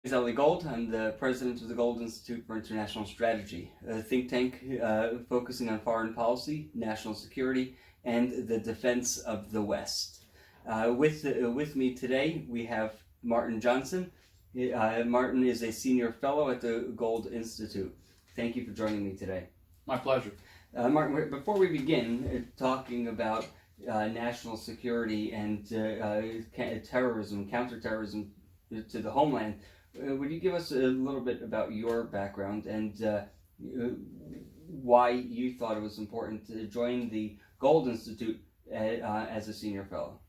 Is Eli Gold. I'm the president of the Gold Institute for International Strategy, a think tank focusing on foreign policy, national security, and the defense of the West. With me today, we have Martin Johnson. Martin is a senior fellow at the Gold Institute. Thank you for joining me today. My pleasure. Martin, before we begin talking about national security and terrorism, counterterrorism to the homeland, would you give us a little bit about your background and why you thought it was important to join the Gold Institute as a senior fellow?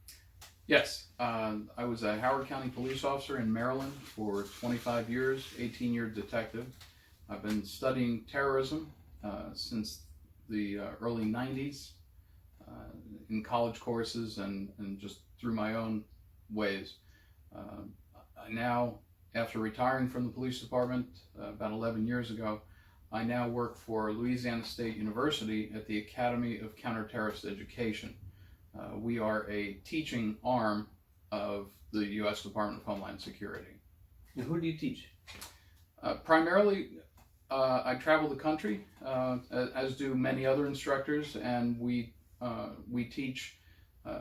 Yes, I was a Howard County police officer in Maryland for 25 years, 18-year detective. I've been studying terrorism since the early 90s in college courses and just through my own ways. Now, after retiring from the police department about 11 years ago, I now work for Louisiana State University at the Academy of Counterterrorist Education. We are a teaching arm of the U.S. Department of Homeland Security. And who do you teach? Primarily, I travel the country, as do many other instructors, and we teach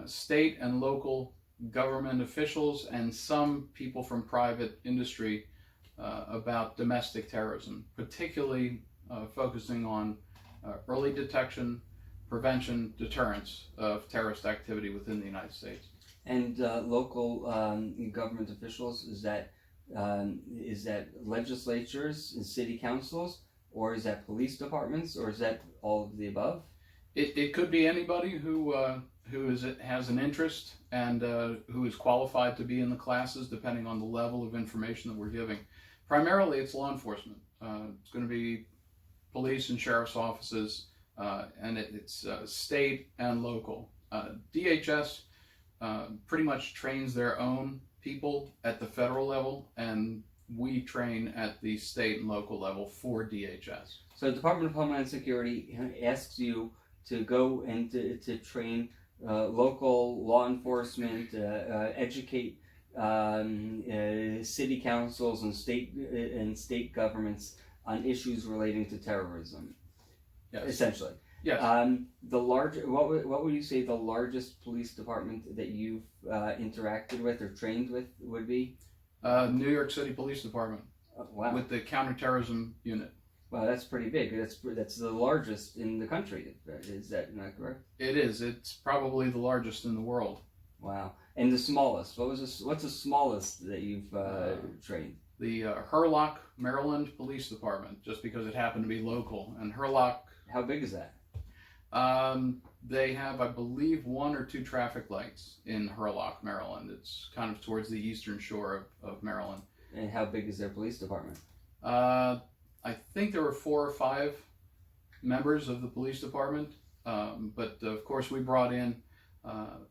state and local government officials and some people from private industry about domestic terrorism, particularly focusing on early detection, prevention, deterrence of terrorist activity within the United States. And local government officials, is that legislatures and city councils, or is that police departments, or is that all of the above? It could be anybody who has an interest and who is qualified to be in the classes, depending on the level of information that we're giving. Primarily, it's law enforcement. It's going to be police and sheriff's offices, and it's state and local. DHS pretty much trains their own people at the federal level, and we train at the state and local level for DHS. So the Department of Homeland Security asks you to go and to train local law enforcement, educate city councils and state governments on issues relating to terrorism. Yes. Essentially. Yes. What would you say the largest police department that you've interacted with or trained with would be? New York City Police Department. Wow. With the counterterrorism unit. Wow, that's pretty big. That's the largest in the country. Is that not correct? It is. It's probably the largest in the world. Wow. And the smallest? What's the smallest that you've trained? The Hurlock, Maryland Police Department, just because it happened to be local. And Hurlock. How big is that? They have, I believe, 1 or 2 traffic lights in Hurlock, Maryland. It's kind of towards the eastern shore of Maryland. And how big is their police department? I think there were 4 or 5 members of the police department, but of course we brought in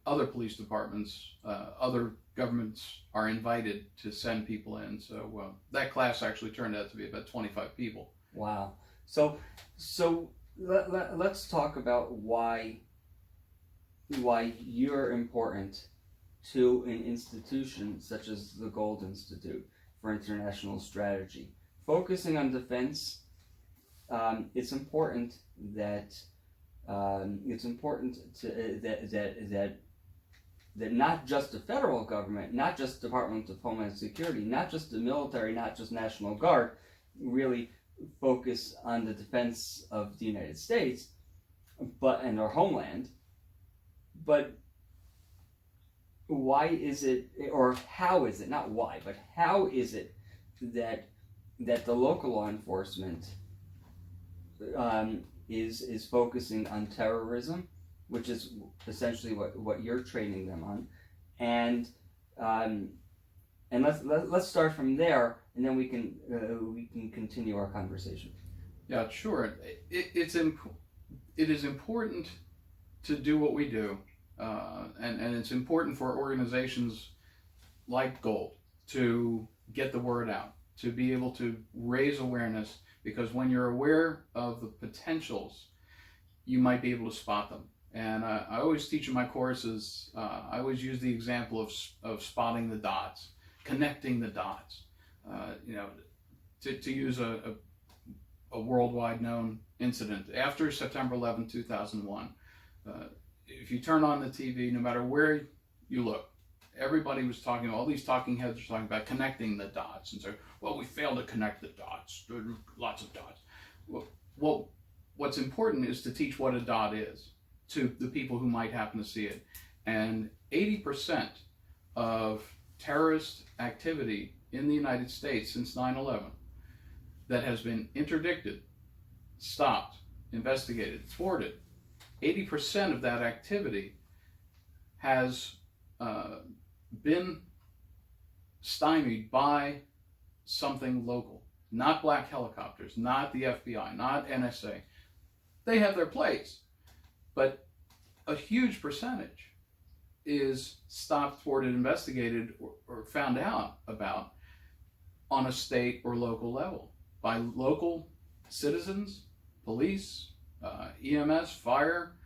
other police departments. Other governments are invited to send people in, so that class actually turned out to be about 25 people. Wow. So let's talk about why you're important to an institution such as the Gold Institute for International Strategy. Focusing on defense, it's important that that not just the federal government, not just Department of Homeland Security, not just the military, not just National Guard, really focus on the defense of the United States, and our homeland. But why is it, or how is it, not why, but how is it that the local law enforcement is focusing on terrorism, which is essentially what you're training them on, and let's start from there, and then we can continue our conversation. Yeah, sure. It is important to do what we do, and it's important for organizations like Gold to get the word out, to be able to raise awareness, because when you're aware of the potentials, you might be able to spot them. And I always teach in my courses, I always use the example of spotting the dots, connecting the dots. To use a worldwide known incident, after September 11, 2001, if you turn on the TV, no matter where you look, everybody was talking, all these talking heads were talking about connecting the dots, and so, well, we failed to connect the dots, there are lots of dots. Well, what's important is to teach what a dot is to the people who might happen to see it. And 80% of terrorist activity in the United States since 9/11 that has been interdicted, stopped, investigated, thwarted, 80% of that activity has been stymied by something local. Not black helicopters, not the FBI, not NSA. They have their place. But a huge percentage is stopped, thwarted, investigated, or found out about on a state or local level by local citizens, police, EMS, fire,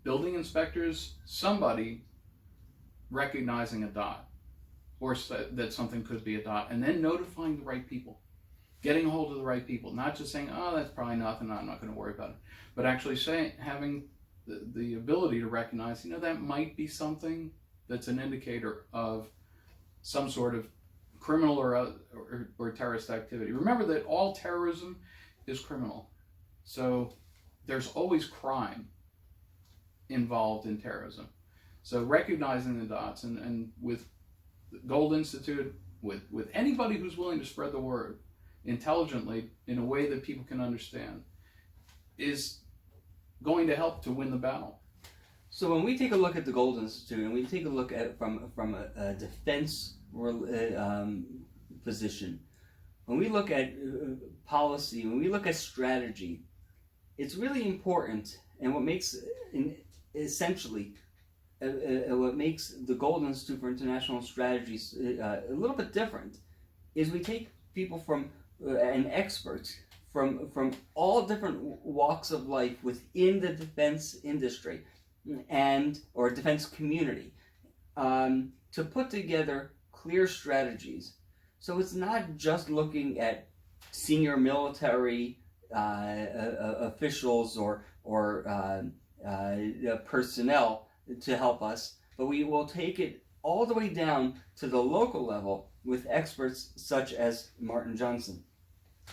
building inspectors, somebody recognizing a dot, or that something could be a dot, and then notifying the right people, getting a hold of the right people, not just saying, oh, that's probably nothing, I'm not going to worry about it, but actually having the ability to recognize, that might be something that's an indicator of some sort of criminal or terrorist activity. Remember that all terrorism is criminal. So there's always crime involved in terrorism. So recognizing the dots, and with the Gold Institute, with anybody who's willing to spread the word intelligently in a way that people can understand, is going to help to win the battle. So when we take a look at the Gold Institute, and we take a look at it from a defense position, when we look at policy, when we look at strategy, it's really important, and what makes essentially what makes the Gold Institute for International Strategies a little bit different is we take people from and experts from all different walks of life within the defense industry or defense community to put together clear strategies. So it's not just looking at senior military officials or personnel to help us, but we will take it all the way down to the local level with experts such as Martin Johnson.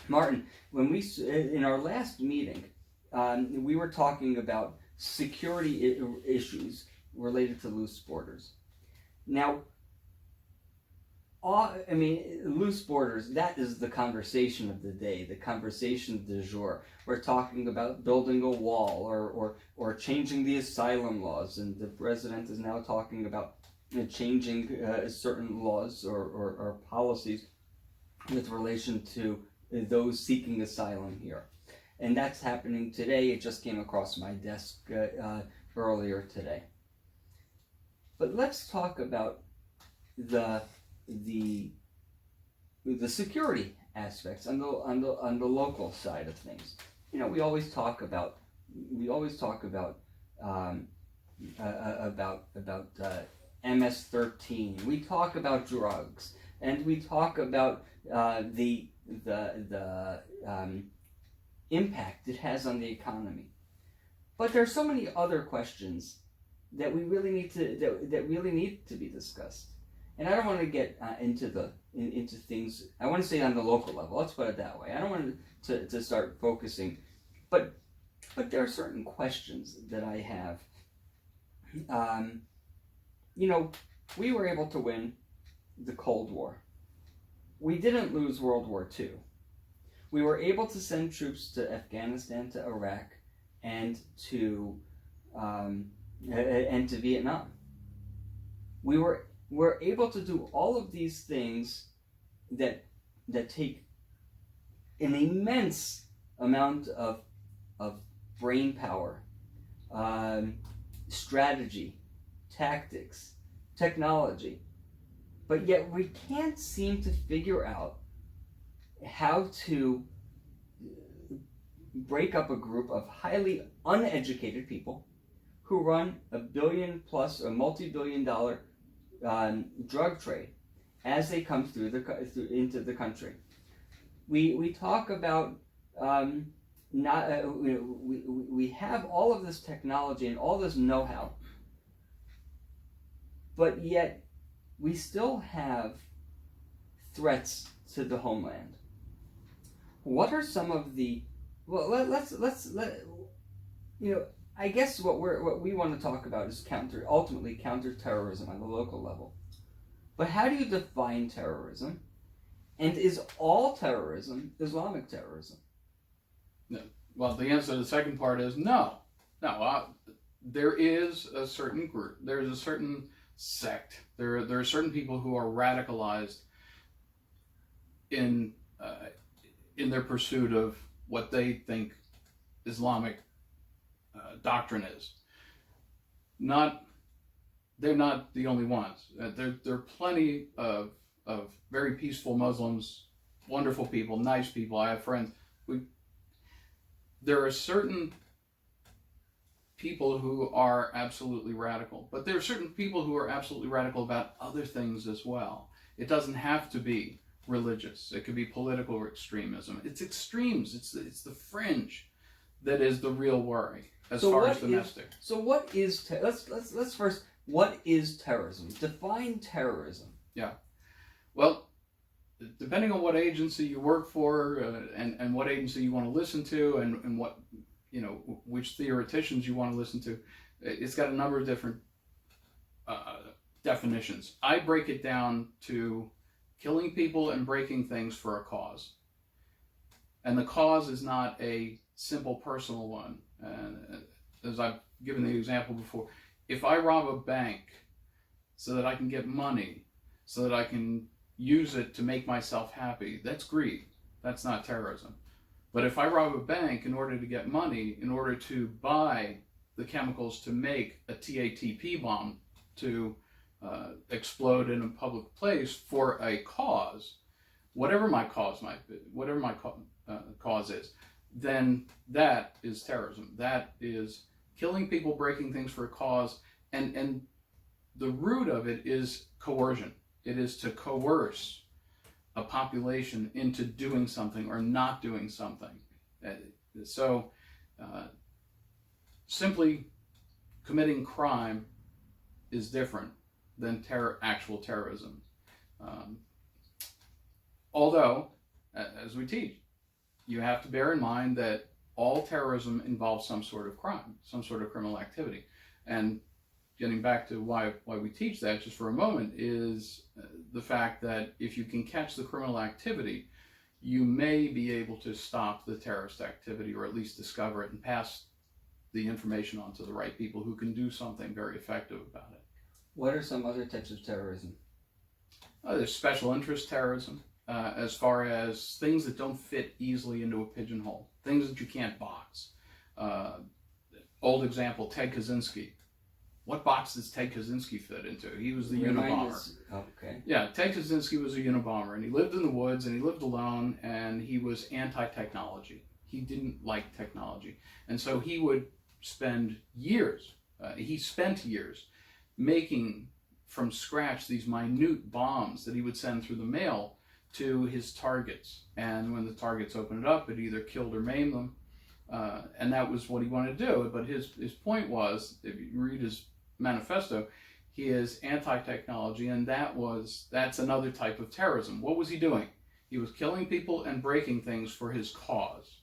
Martin, when in our last meeting, we were talking about security issues related to loose borders. Now, loose borders, that is the conversation of the day, the conversation du jour. We're talking about building a wall or changing the asylum laws, and the president is now talking about changing certain laws or policies with relation to those seeking asylum here. And that's happening today. It just came across my desk earlier today. But let's talk about the security aspects on the local side of things. We always talk about MS-13. We talk about drugs, and we talk about the impact it has on the economy. But there are so many other questions that we really need to be discussed. And I don't want to get into things. I want to say on the local level. Let's put it that way. I don't want to start focusing, but there are certain questions that I have. We were able to win the Cold War. We didn't lose World War II. We were able to send troops to Afghanistan, to Iraq, and to Vietnam. We're able to do all of these things that take an immense amount of brain power, strategy, tactics, technology, but yet we can't seem to figure out how to break up a group of highly uneducated people who run a billion plus or multi-billion-dollar drug trade as they come into the country. We talk about we have all of this technology and all this know-how, but yet we still have threats to the homeland. What are some of the I guess what we want to talk about is ultimately counterterrorism on the local level. But how do you define terrorism? And is all terrorism Islamic terrorism? No. Well, the answer to the second part is no. No, there is a certain group. There's a certain sect. There are certain people who are radicalized in their pursuit of what they think Islamic doctrine is. They're not the only ones. There are plenty of very peaceful Muslims, wonderful people, nice people. I have friends. There are certain people who are absolutely radical, but there are certain people who are absolutely radical about other things as well. It doesn't have to be religious. It could be political extremism. It's extremes. It's the fringe that is the real worry as far as domestic. So what is let's first, what is terrorism? Define terrorism. Yeah. Well, depending on what agency you work for and what agency you want to listen to and what, which theoreticians you want to listen to, it's got a number of different definitions. I break it down to killing people and breaking things for a cause. And the cause is not a simple personal one. And as I've given the example before, if I rob a bank so that I can get money, so that I can use it to make myself happy, that's greed. That's not terrorism. But if I rob a bank in order to get money, in order to buy the chemicals to make a TATP bomb to explode in a public place for a cause, whatever my cause might be, whatever my cause is, then that is terrorism. That is killing people, breaking things for a cause, and the root of it is coercion. It is to coerce a population into doing something or not doing something. So simply committing crime is different than actual terrorism. Although, as we teach, you have to bear in mind that all terrorism involves some sort of crime, some sort of criminal activity. And getting back to why we teach that just for a moment is the fact that if you can catch the criminal activity, you may be able to stop the terrorist activity, or at least discover it and pass the information on to the right people who can do something very effective about it. What are some other types of terrorism? There's special interest terrorism, as far as things that don't fit easily into a pigeonhole, things that you can't box. Old example, Ted Kaczynski. What box does Ted Kaczynski fit into? He was the Unabomber. Okay. Yeah, Ted Kaczynski was a Unabomber, and he lived in the woods, and he lived alone, and he was anti-technology. He didn't like technology. And so he would spend years, he spent years, making from scratch these minute bombs that he would send through the mail to his targets. And when the targets opened it up, it either killed or maimed them. And that was what he wanted to do. But his point was, if you read his manifesto, he is anti-technology, and that's another type of terrorism. What was he doing? He was killing people and breaking things for his cause.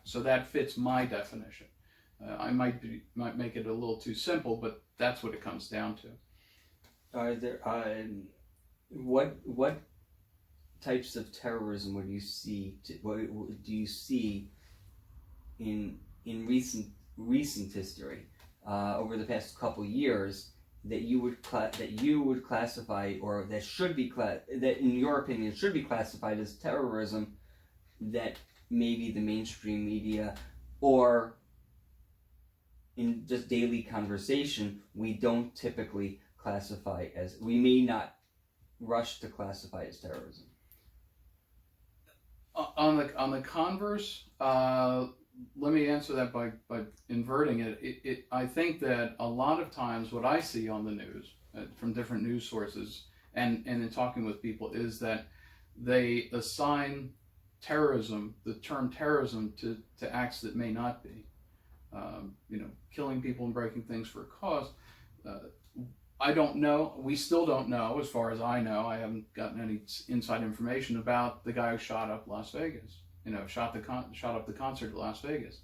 So that fits my definition. I might make it a little too simple, but that's what it comes down to. Are there what types of terrorism would you see? What do you see in recent history over the past couple years that you would classify, or that should be that in your opinion should be classified as terrorism, that maybe the mainstream media or in just daily conversation we don't typically classify as, we may not rush to classify as terrorism? On the converse, let me answer that by inverting it. I think that a lot of times what I see on the news from different news sources and in talking with people, is that they assign terrorism, the term terrorism, to acts that may not be. Killing people and breaking things for a cause. I don't know. We still don't know, as far as I know. I haven't gotten any inside information about the guy who shot up Las Vegas. Shot up the concert at Las Vegas.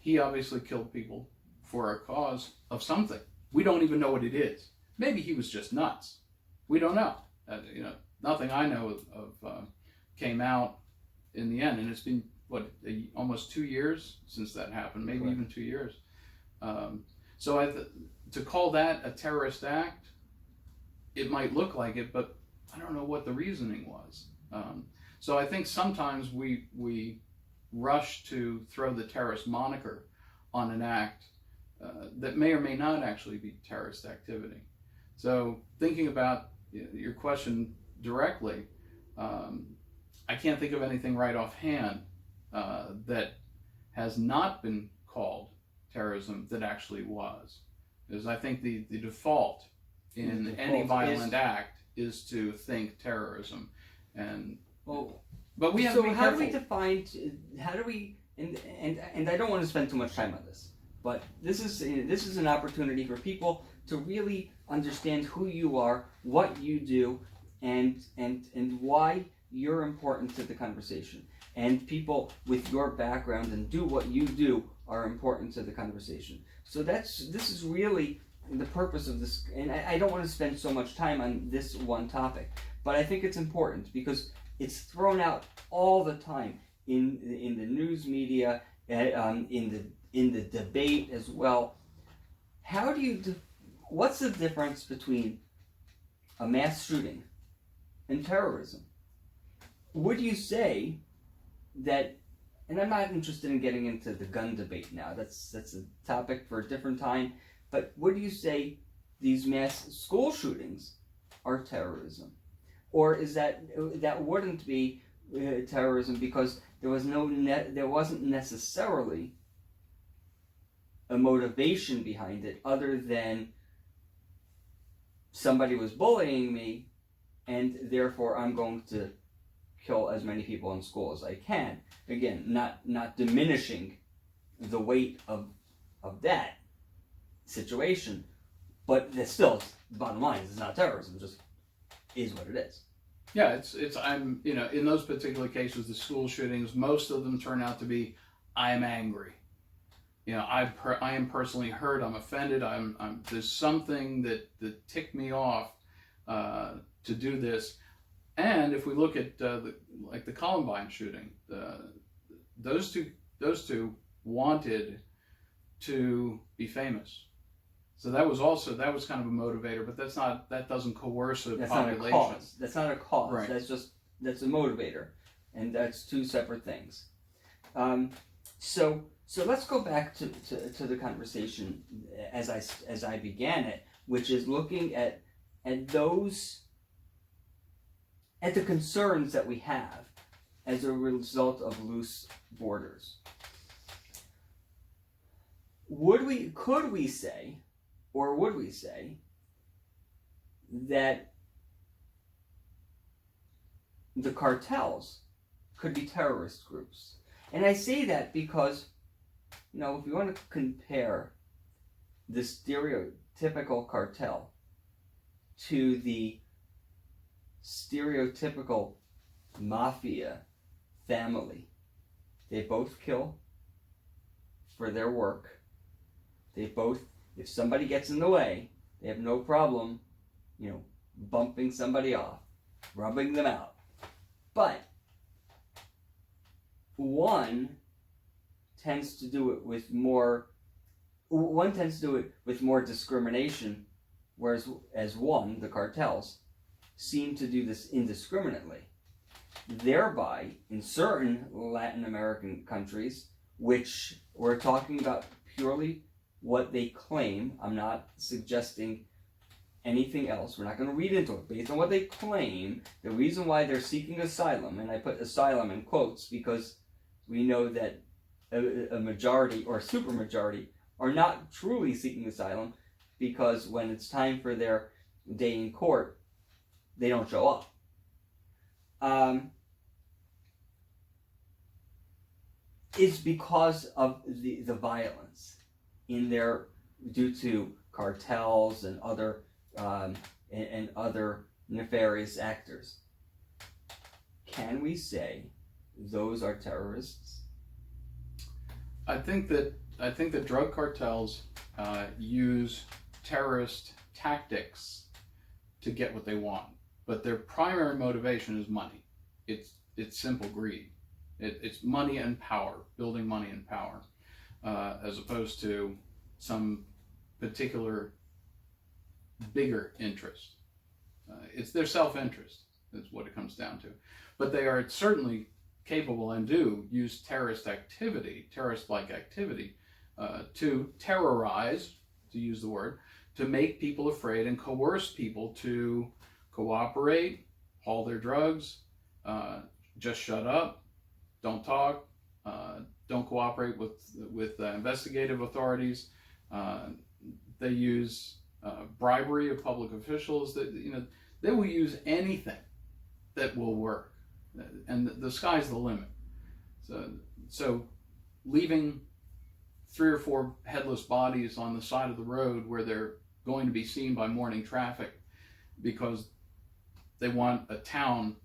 He obviously killed people for a cause of something. We don't even know what it is. Maybe he was just nuts. We don't know. Nothing I know of came out in the end, and it's been almost 2 years since that happened, maybe even 2 years. So to call that a terrorist act, it might look like it, but I don't know what the reasoning was. So I think sometimes we rush to throw the terrorist moniker on an act that may or may not actually be terrorist activity. So thinking about your question directly, I can't think of anything right offhand that has not been called terrorism that actually was. Because I think the default in any violent act is to think terrorism. But we have to be careful. How do we define? And I don't want to spend too much time on this, but this is an opportunity for people to really understand who you are, what you do, and why you're important to the conversation. And people with your background and do what you do are important to the conversation. So this is really the purpose of this. And I don't want to spend so much time on this one topic, but I think it's important because it's thrown out all the time in the news media, in the debate as well. What's the difference between a mass shooting and terrorism? Would you say that, and I'm not interested in getting into the gun debate now, that's a topic for a different time, but would you say these mass school shootings are terrorism? Or is that wouldn't be terrorism because there wasn't necessarily a motivation behind it other than somebody was bullying me and therefore I'm going to kill as many people in school as I can. Again, not diminishing the weight of that situation, but it's still, the bottom line is it's not terrorism, it just is what it is. Yeah, I'm in those particular cases, the school shootings, most of them turn out to be, I'm angry. I am personally hurt. I'm offended. There's something that ticked me off to do this. And if we look at the Columbine shooting, those two wanted to be famous. So that was kind of a motivator, but that doesn't coerce a population. Not a cause. That's not a cause. Right. That's a motivator, and that's two separate things. So let's go back to the conversation as I began it, which is looking at the concerns that we have as a result of loose borders. Would we say that the cartels could be terrorist groups? And I say that because, if you want to compare the stereotypical cartel to the stereotypical mafia family, they both kill for their work. They both, if somebody gets in the way, they have no problem, bumping somebody off, rubbing them out. But one tends to do it with more discrimination, whereas the cartels seem to do this indiscriminately. Thereby, in certain Latin American countries, which we're talking about purely what they claim, I'm not suggesting anything else, we're not going to read into it, based on what they claim, the reason why they're seeking asylum, and I put asylum in quotes because we know that a majority or supermajority are not truly seeking asylum, because when it's time for their day in court, they don't show up. It's because of the violence in their, due to cartels and other other nefarious actors. Can we say those are terrorists? I think that drug cartels use terrorist tactics to get what they want, but their primary motivation is money. It's simple greed. It's money and power, building money and power, as opposed to some particular bigger interest. It's their self-interest is what it comes down to. But they are certainly capable and do use terrorist-like activity, to terrorize, to use the word, to make people afraid and coerce people to cooperate, haul their drugs, just shut up, don't talk, don't cooperate with investigative authorities. They use bribery of public officials. They will use anything that will work, and the sky's the limit. So leaving 3 or 4 headless bodies on the side of the road where they're going to be seen by morning traffic because they want a town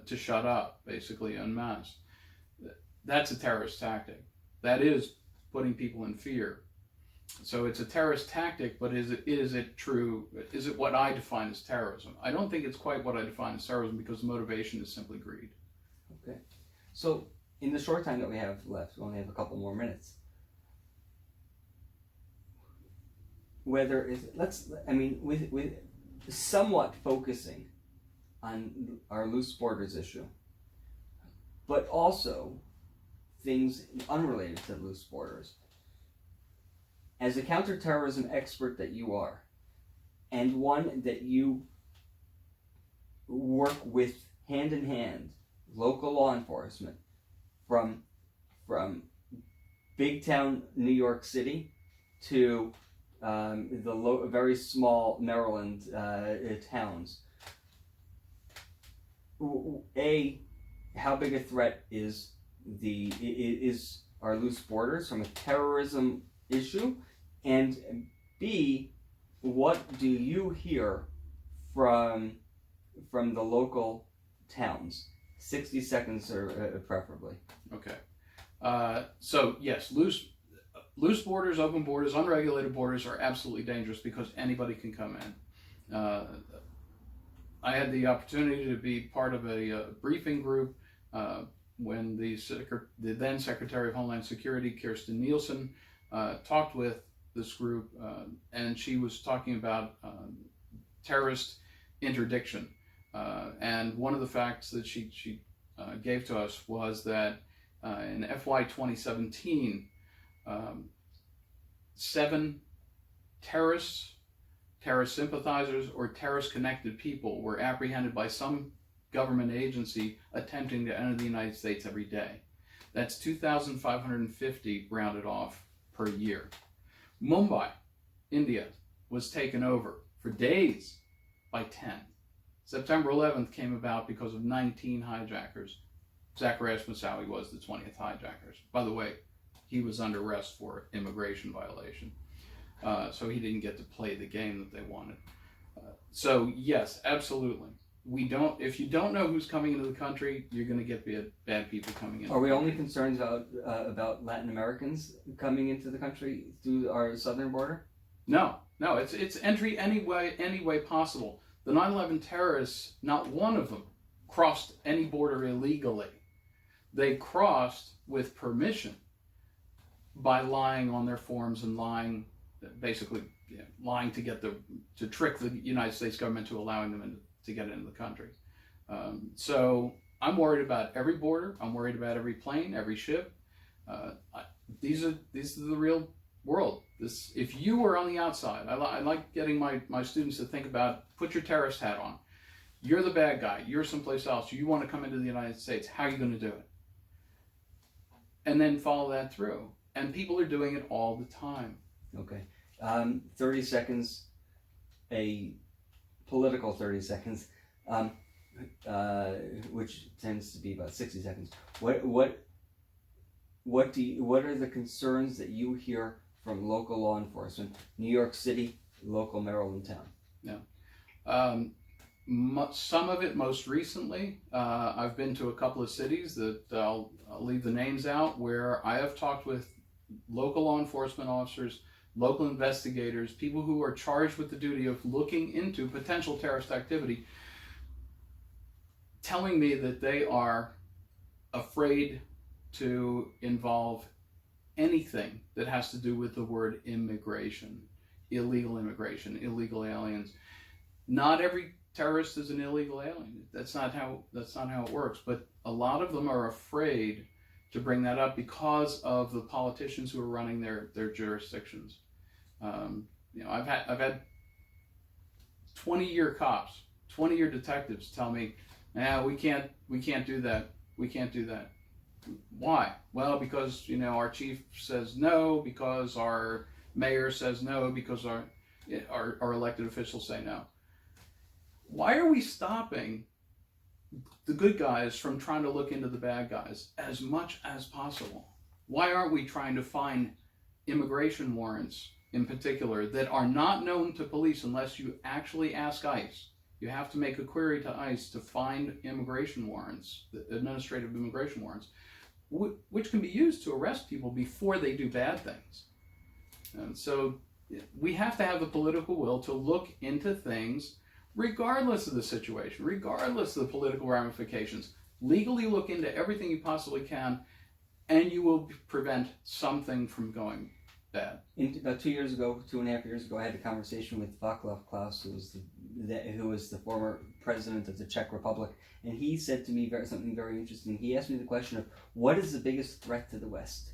to shut up, basically en masse. That's a terrorist tactic. That is putting people in fear. So it's a terrorist tactic, but is it true? Is it what I define as terrorism? I don't think it's quite what I define as terrorism, because the motivation is simply greed. Okay. So in the short time that we have left, we only have a couple more minutes. With somewhat focusing on our loose borders issue, but also things unrelated to loose borders. As a counterterrorism expert that you are, and one that you work with hand in hand, local law enforcement, from big town New York City to very small Maryland towns. How big a threat is our loose borders from a terrorism issue? And B, what do you hear from the local towns? 60 seconds preferably. Okay. So yes, loose borders, open borders, unregulated borders are absolutely dangerous because anybody can come in. I had the opportunity to be part of a briefing group when the then Secretary of Homeland Security, Kirstjen Nielsen, talked with this group, and she was talking about terrorist interdiction. And one of the facts that she gave to us was that in FY 2017, 7 terrorist sympathizers, or terrorist-connected people were apprehended by some government agency attempting to enter the United States every day. That's 2,550 rounded off per year. Mumbai, India, was taken over for days by 10. September 11th came about because of 19 hijackers. Zacharias Moussaoui was the 20th hijackers. By the way, he was under arrest for immigration violation. So he didn't get to play the game that they wanted. So yes, absolutely. If you don't know who's coming into the country, you're going to get bad people coming in. Are we only concerned about Latin Americans coming into the country through our southern border? No, it's entry any way possible. The 9/11 terrorists, not one of them crossed any border illegally. They crossed with permission by lying on their forms and lying to trick the United States government to allowing them to get into the country. So I'm worried about every border. I'm worried about every plane, every ship. These are the real world. If you were on the outside, I like getting my students to think about, put your terrorist hat on. You're the bad guy. You're someplace else. You want to come into the United States. How are you going to do it? And then follow that through. And people are doing it all the time. Okay. 30 seconds. A political 30 seconds, which tends to be about 60 seconds. What are the concerns that you hear from local law enforcement, New York City, local Maryland town? Some of it most recently, I've been to a couple of cities that I'll leave the names out, where I have talked with local law enforcement officers, local investigators, people who are charged with the duty of looking into potential terrorist activity, telling me that they are afraid to involve anything that has to do with the word immigration, illegal aliens. Not every terrorist is an illegal alien. That's not how it works. But a lot of them are afraid to bring that up because of the politicians who are running their jurisdictions. I've had 20-year cops, 20-year detectives tell me, we can't do that. We can't do that. Why? Well, because our chief says no, because our mayor says no, because our elected officials say no. Why are we stopping the good guys from trying to look into the bad guys as much as possible? Why aren't we trying to find immigration warrants in particular that are not known to police unless you actually ask ICE? You have to make a query to ICE to find immigration warrants, administrative immigration warrants, which can be used to arrest people before they do bad things. And so we have to have the political will to look into things regardless of the situation, regardless of the political ramifications. Legally look into everything you possibly can, and you will prevent something from going bad. About 2.5 years ago, I had a conversation with Václav Klaus, who was the former president of the Czech Republic, and he said to me something very interesting. He asked me the question of, what is the biggest threat to the West?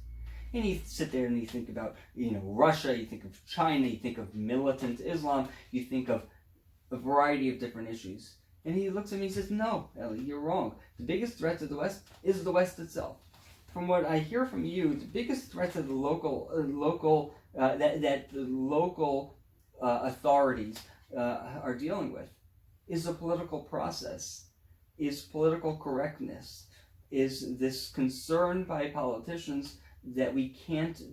And you sit there and you think about, Russia, you think of China, you think of militant Islam, you think of a variety of different issues. And he looks at me and says, no, Ellie, you're wrong. The biggest threat to the West is the West itself. From what I hear from you, the biggest threat to the local authorities are dealing with is the political process, is political correctness, is this concern by politicians that we can't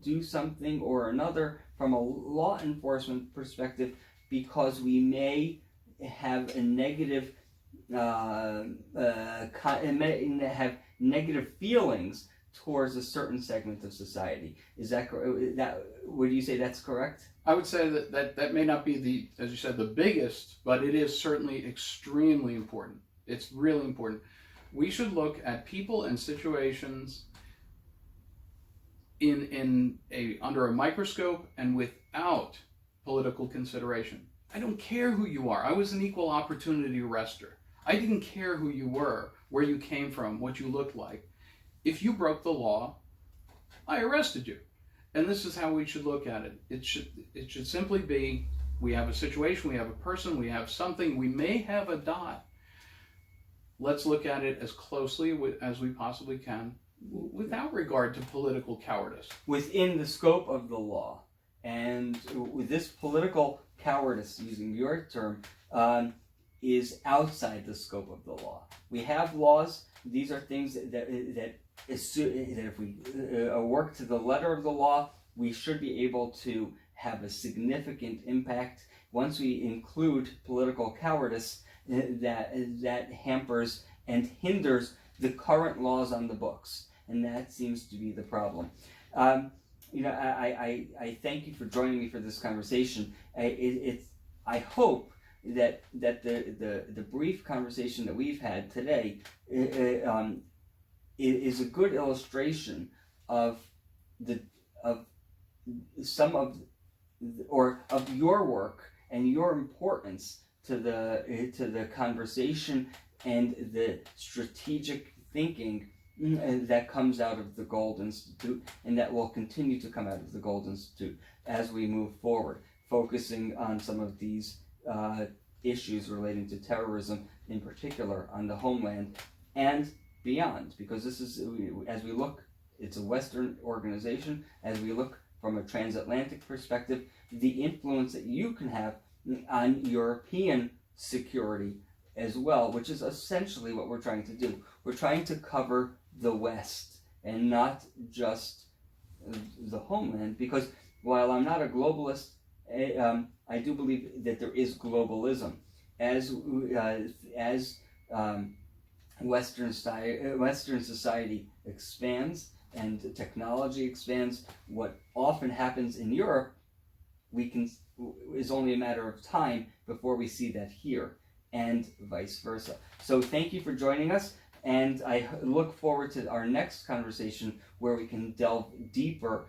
do something or another from a law enforcement perspective because we may have a negative have negative feelings towards a certain segment of society. Is that would you say that's correct? I would say that may not be as you said, the biggest, but it is certainly extremely important. It's really important. We should look at people and situations under a microscope and without political consideration. I don't care who you are. I was an equal opportunity arrester. I didn't care who you were, where you came from, what you looked like. If you broke the law, I arrested you. And this is how we should look at it. It should simply be, we have a situation, we have a person, we have something, we may have a dot. Let's look at it as closely as we possibly can, without regard to political cowardice. Within the scope of the law. And with this political cowardice, using your term, is outside the scope of the law. We have laws. These are things that if we work to the letter of the law, we should be able to have a significant impact. Once we include political cowardice, that hampers and hinders the current laws on the books, and that seems to be the problem. I thank you for joining me for this conversation. I hope that the brief conversation that we've had today is a good illustration of your work and your importance to the conversation and the strategic thinking that comes out of the Gold Institute, and that will continue to come out of the Gold Institute as we move forward, focusing on some of these issues relating to terrorism, in particular on the homeland and beyond, because this is, as we look, it's a Western organization. As we look from a transatlantic perspective, the influence that you can have on European security as well, which is essentially what we're trying to do. We're trying to cover the West and not just the homeland, because while I'm not a globalist, I do believe that there is globalism. As Western society expands and technology expands, what often happens in Europe is only a matter of time before we see that here, and vice versa. So thank you for joining us, and I look forward to our next conversation where we can delve deeper